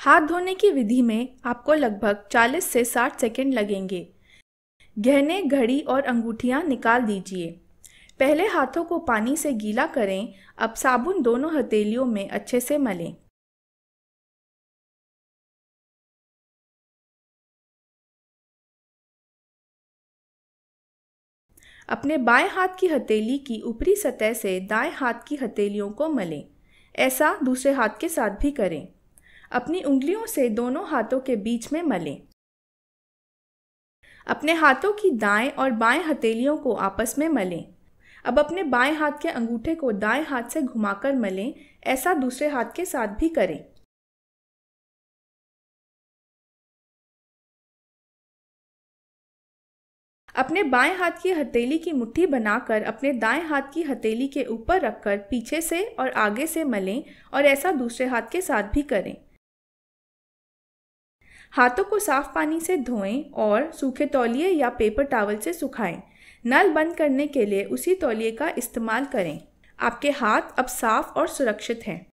हाथ धोने की विधि में आपको लगभग 40 से 60 सेकंड लगेंगे। गहने, घड़ी और अंगूठियां निकाल दीजिए। पहले हाथों को पानी से गीला करें। अब साबुन दोनों हथेलियों में अच्छे से मलें। अपने बाएं हाथ की हथेली की ऊपरी सतह से दाएं हाथ की हथेलियों को मलें। ऐसा दूसरे हाथ के साथ भी करें। अपनी उंगलियों से दोनों हाथों के बीच में मलें। अपने हाथों की दाएं और बाएं हथेलियों को आपस में मलें। अब अपने बाएं हाथ के अंगूठे को दाएं हाथ से घुमाकर मलें। ऐसा दूसरे हाथ के साथ भी करें। अपने बाएं हाथ की हथेली की मुट्ठी बनाकर अपने दाएं हाथ की हथेली के ऊपर रखकर पीछे से और आगे से मलें और ऐसा दूसरे हाथ के साथ भी करें। हाथों को साफ पानी से धोएं और सूखे तौलिए या पेपर टॉवल से सुखाएं। नल बंद करने के लिए उसी तौलिए का इस्तेमाल करें। आपके हाथ अब साफ और सुरक्षित हैं।